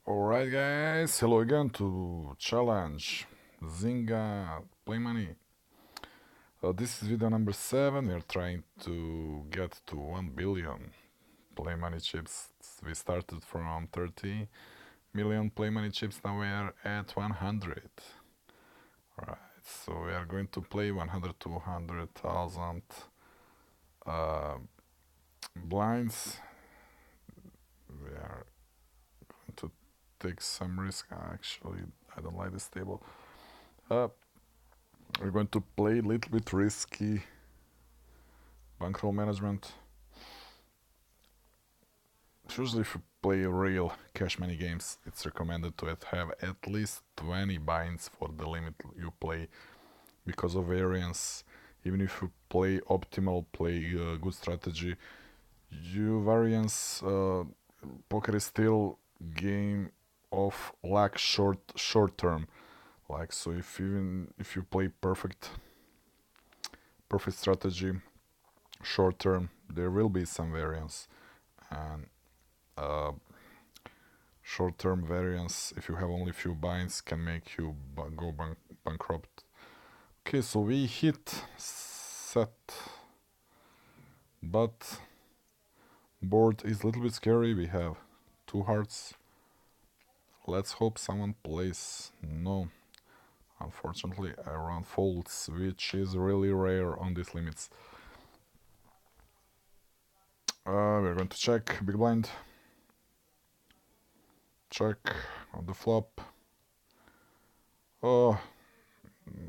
Alright guys, hello again to challenge Zynga Play Money. This is video number 7, we are trying to get to 1 billion Play Money chips. We started from 30 million Play Money chips, now we are at 100. Alright, so we are going to play 100 to 100,000 blinds. We are going to take some risk. Actually, I don't like this table. We're going to play a little bit risky bankroll management. Usually if you play real cash money games, it's recommended to have at least 20 binds for the limit you play because of variance. Even if you play optimal, play good strategy, you variance poker is still game of luck short term. Like, so if you play perfect strategy short term, there will be some variance, and uh, short term variance, if you have only few binds, can make you go bankrupt. Okay, so we hit set, but board is a little bit scary. We have 2 hearts. Let's hope someone plays. No, unfortunately I run folds, which is really rare on these limits. We're going to check big blind. Check on the flop. Oh,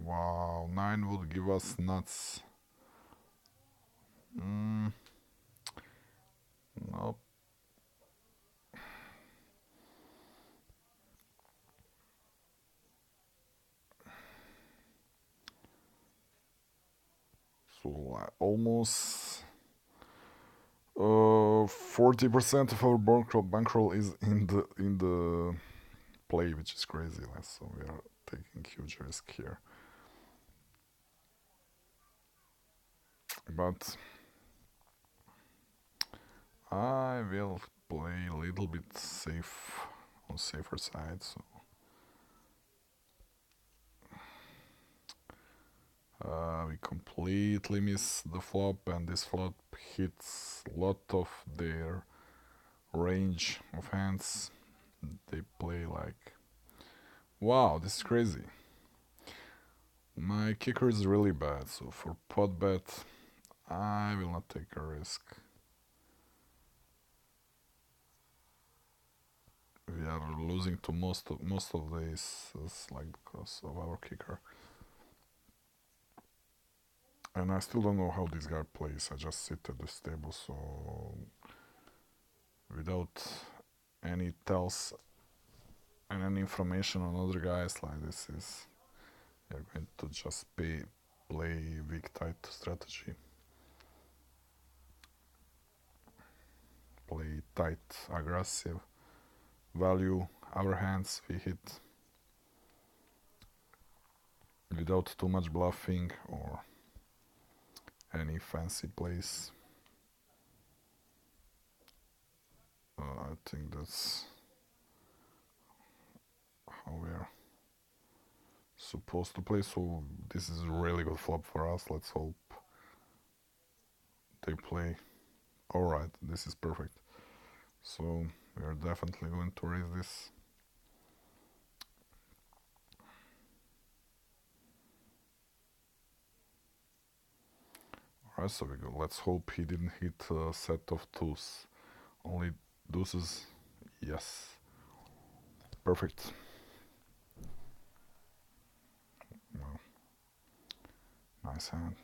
wow, 9 would give us nuts. Nope. So almost 40% of our bankroll is in the play, which is crazy. So we are taking huge risk here. But I will play a little bit safe, on safer side. So we completely miss the flop, and this flop hits a lot of their range of hands. They play like, wow, this is crazy. My kicker is really bad, so for pot bet, I will not take a risk. We are losing to most of the aces, like, because of our kicker. And I still don't know how this guy plays. I just sit at this table, so without any tells and any information on other guys, like, this is, you're going to just play weak tight strategy. Play tight aggressive, value our hands we hit without too much bluffing or any fancy plays. I think that's how we're supposed to play. So this is a really good flop for us. Let's hope they play. Alright, this is perfect. So we are definitely going to raise this. Alright, so we go. Let's hope he didn't hit a set of twos. Only deuces. Yes. Perfect. Wow. Nice hand.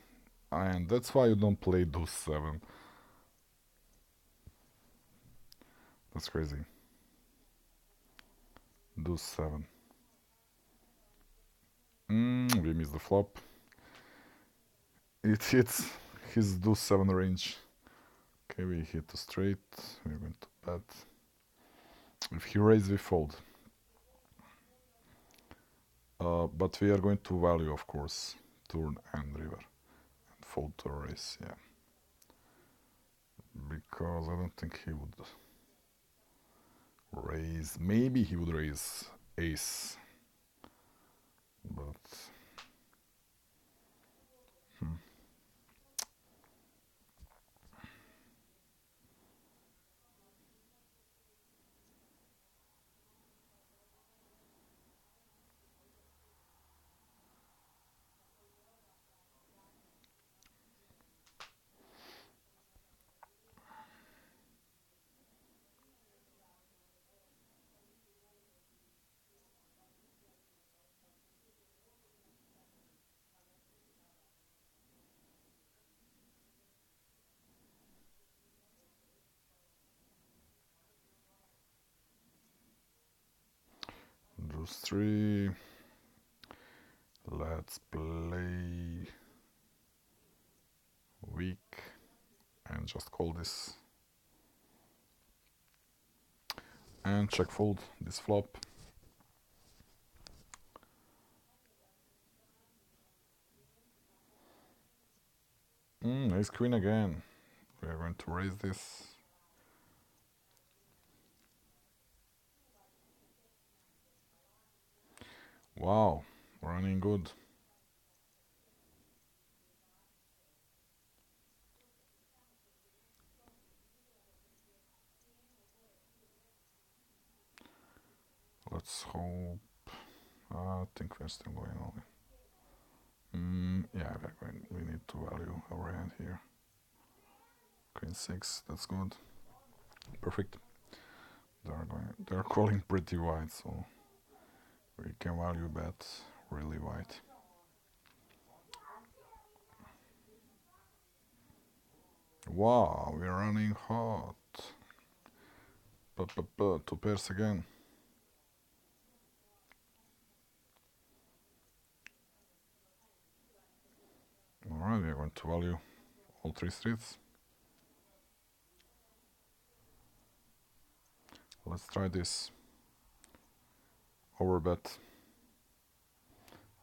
And that's why you don't play deuce 7. That's crazy. Deuce 7. We missed the flop. It hits his deuce 7 range. Okay, we hit a straight. We're going to bet. If he raises, we fold. But we are going to value, of course, turn and river. And fold to raise, yeah. Because I don't think he would raise. Maybe he would raise ace, but hmm. Just three. Let's play weak and just call this and check fold this flop. Ace queen again. We are going to raise this. Wow, running good. Let's hope. I think we're still going on. Yeah, we're going. We need to value our hand here. Queen six. That's good. Perfect. They're going. They're calling pretty wide, so we can value bet really wide. Wow, we're running hot. Two pairs again. Alright, we're going to value all three streets. Let's try this. Overbet.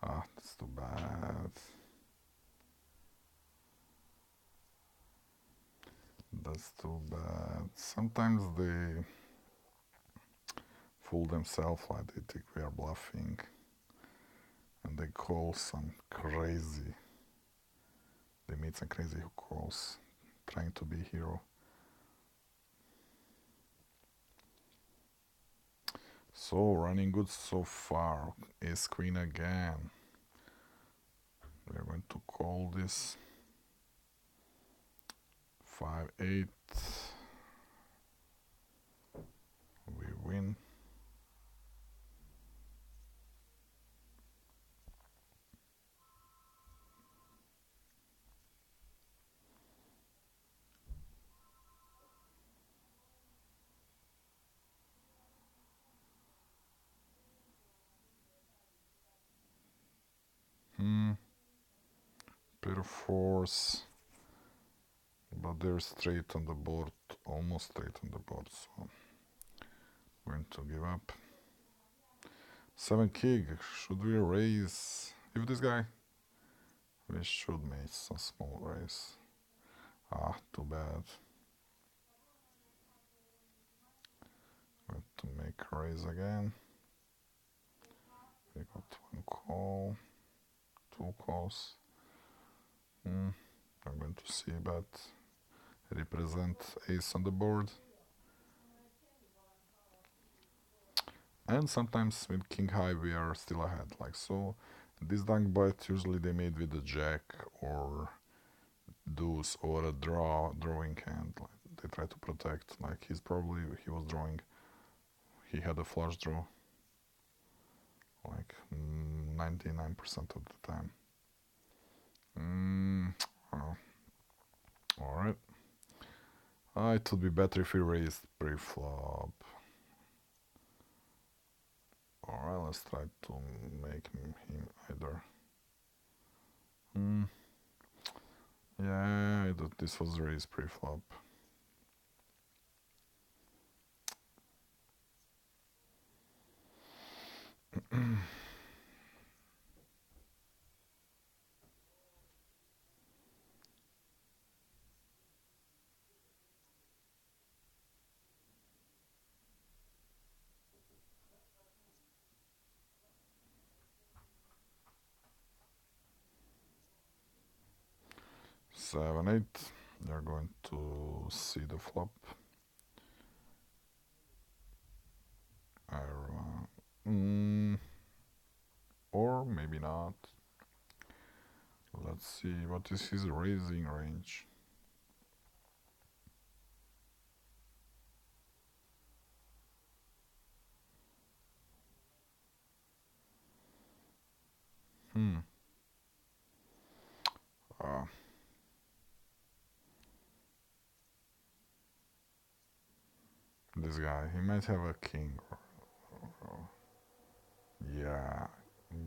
Ah, that's too bad. That's too bad. Sometimes they fool themselves, like they think we are bluffing and they call some crazy. They meet some crazy who calls trying to be hero. So running good so far. Ace queen again. We're going to call this 5-8. We win. Pair of fours, but they're straight on the board, almost straight on the board, so I'm going to give up. 7 king, should we raise? If this guy, we should make some small raise. Ah, too bad. Going to make a raise again. We got one call, two calls. I'm going to see bet. Represent ace on the board. And sometimes with king high we are still ahead, like so. This dunk bet usually they made with a jack or deuce or a drawing hand. Like they try to protect. Like he was drawing. He had a flush draw. Like 99% of the time. Oh, all right. It would be better if he raised pre-flop. Alright, let's try to make him either. Yeah, this was raised pre-flop. 7, 8. They're going to see the flop. Or maybe not. Let's see, what is his raising range? Hmm. Uh, this guy, he might have a king. Yeah.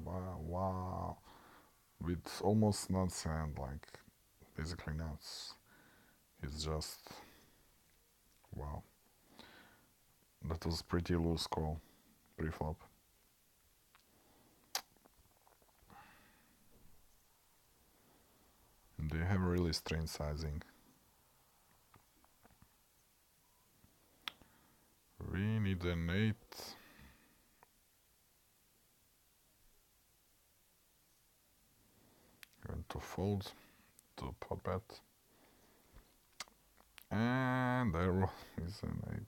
Wow. Wow. With almost nuts and like basically nuts. He's just wow. That was pretty loose call pre-flop. They have really strange sizing. We need an 8. Going to fold to pot bet. And there is an 8.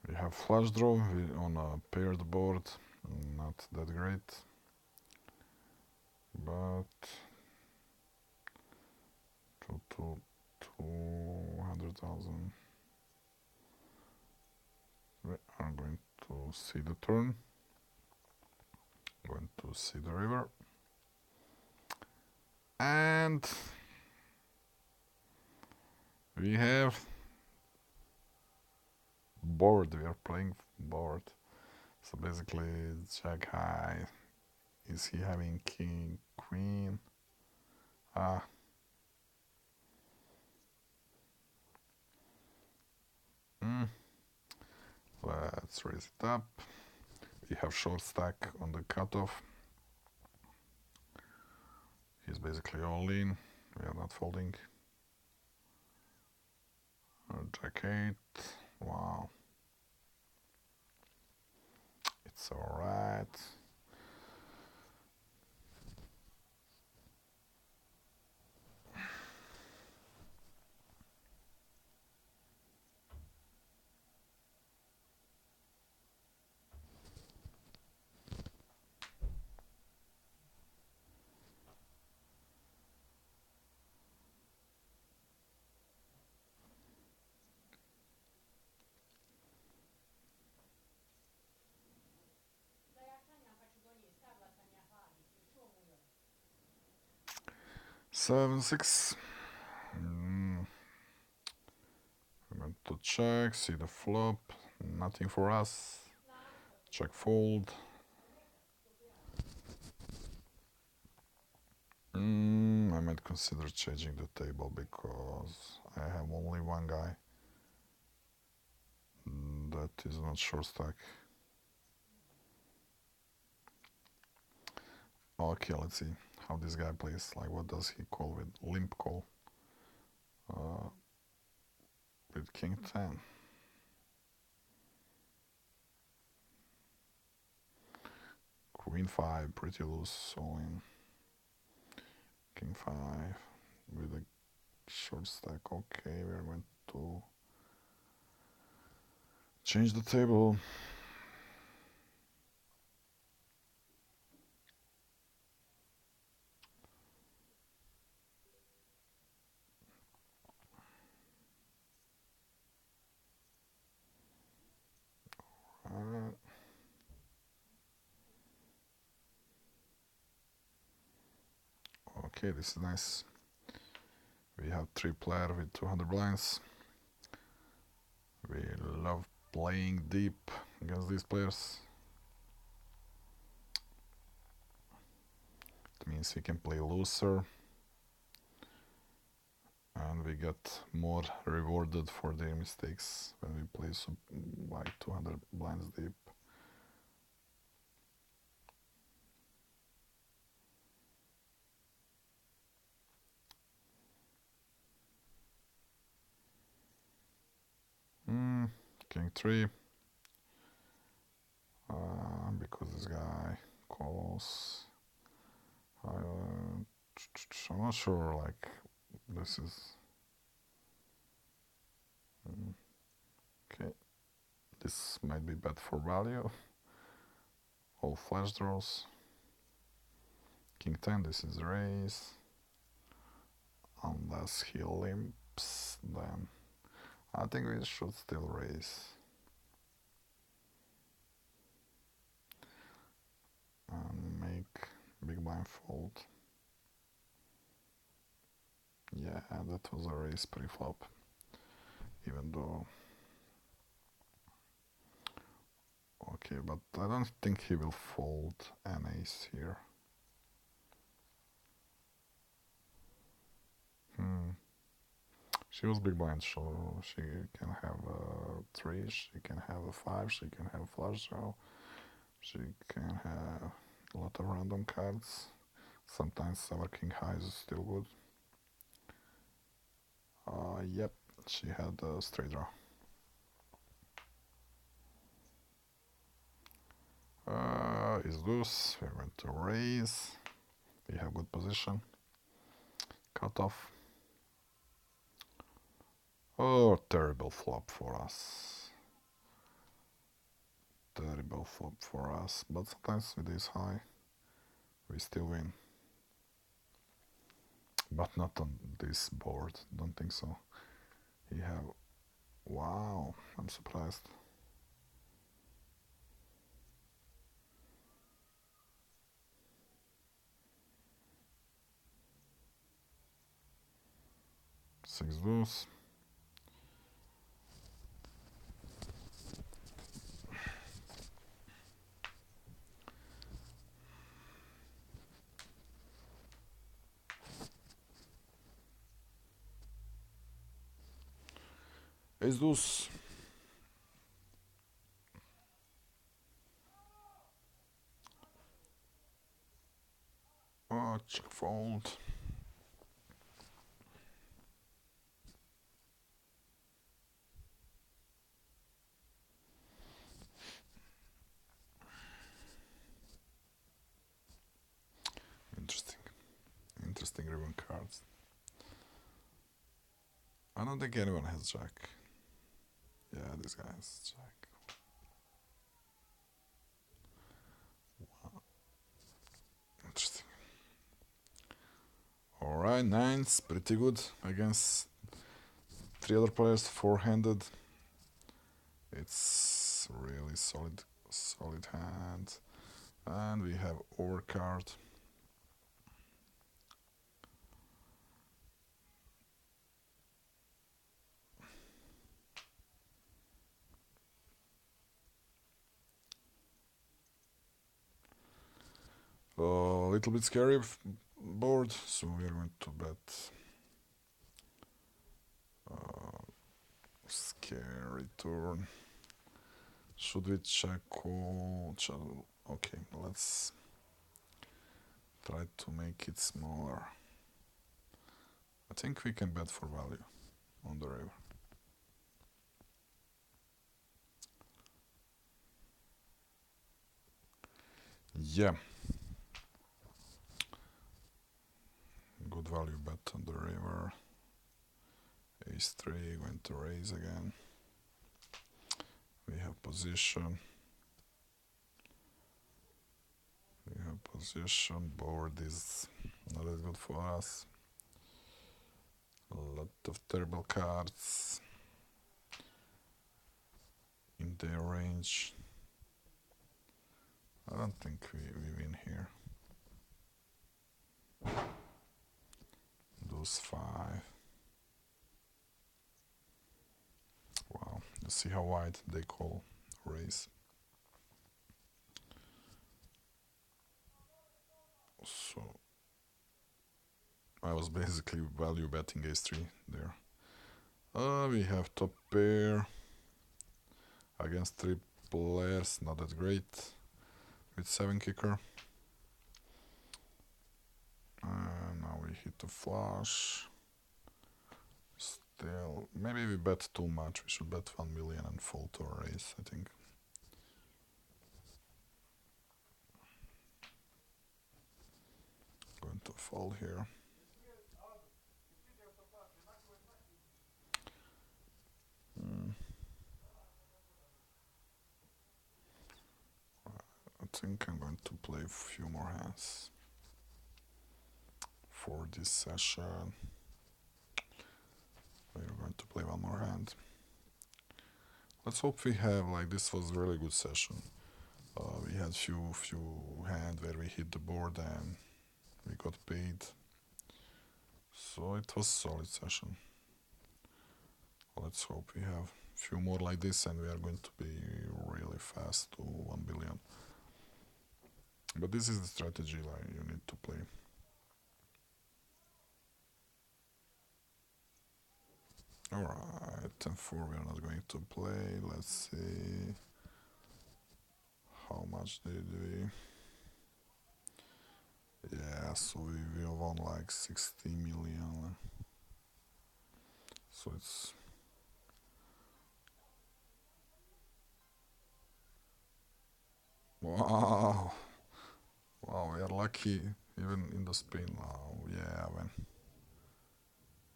We have flush draw on a paired board. Not that great. But to 200,000. We are going to see the turn. Going to see the river. And we have board. We are playing board. So basically, jack high. Is he having king, queen? Ah. Let's raise it up. We have short stack on the cutoff. He's basically all in. We are not folding. Jack 8. Wow. It's alright. Seven, 6. I'm going to check, see the flop. Nothing for us. Check fold. I might consider changing the table because I have only one guy that is not short stack. Okay, let's see how this guy plays. Like, what does he call with limp call? With king 10. Queen 5, pretty loose, all in. King 5 with a short stack. Okay, we're going to change the table. Okay, this is nice. We have 3 player with 200 blinds. We love playing deep against these players. It means we can play looser and we get more rewarded for their mistakes when we play like 200 blinds deep. King 3. Because this guy calls. I'm not sure, like, this is. Okay, this might be bad for value. All flash draws. King 10, this is raise. Unless he limps, then I think we should still raise. And make big blind fold. Yeah, that was a raise pre-flop. Even though... Okay, but I don't think he will fold an ace here. She was big blind, so she can have a 3, she can have a 5, she can have flush draw, she can have a lot of random cards. Sometimes our king high is still good. Yep, she had a straight draw. Is loose, we're going to raise. We have good position. Cut off. Oh, terrible flop for us. Terrible flop for us. But sometimes with this high, we still win. But not on this board. Don't think so. He have... Wow, I'm surprised. Six deuce. Ace deuce. Oh, check fold. Interesting. Interesting ribbon cards. I don't think anyone has jack. Yeah, this guy has jack. Wow. Interesting. Alright, nines, pretty good against 3 other players, four-handed. It's really solid hand. And we have overcard. A little bit scary board, so we are going to bet. Scary turn. Should we check call? Okay, let's try to make it smaller. I think we can bet for value on the river. Yeah. Good value bet on the river. Ace 3, going to raise again. We have position. Board is not as good for us. A lot of terrible cards in their range. I don't think we win here. Those 5. Wow, you see how wide they call raise. So I was basically value betting ace 3 there. We have top pair against 3 players, not that great, with 7 kicker. And now we hit the flush. Still, maybe we bet too much. We should bet 1 million and fall to a raise, I think. Going to fall here. Hmm. I think I'm going to play a few more hands for this session. We're going to play one more hand. Let's hope we have, like, this was a really good session. We had few hand where we hit the board and we got paid. So it was a solid session. Let's hope we have few more like this and we are going to be really fast to 1 billion. But this is the strategy like you need to play. Alright, 10-4 we are not going to play. Let's see how much did we. Yeah, so we won like 60 million. So it's. Wow! Wow, we are lucky even in the spin. Wow, yeah,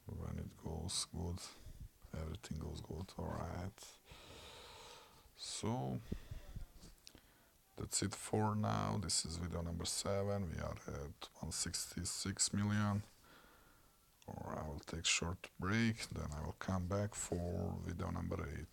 when it goes good, everything goes good. Alright. So that's it for now. This is video number 7. We are at 166 million. Or I will take short break, then I will come back for video number 8.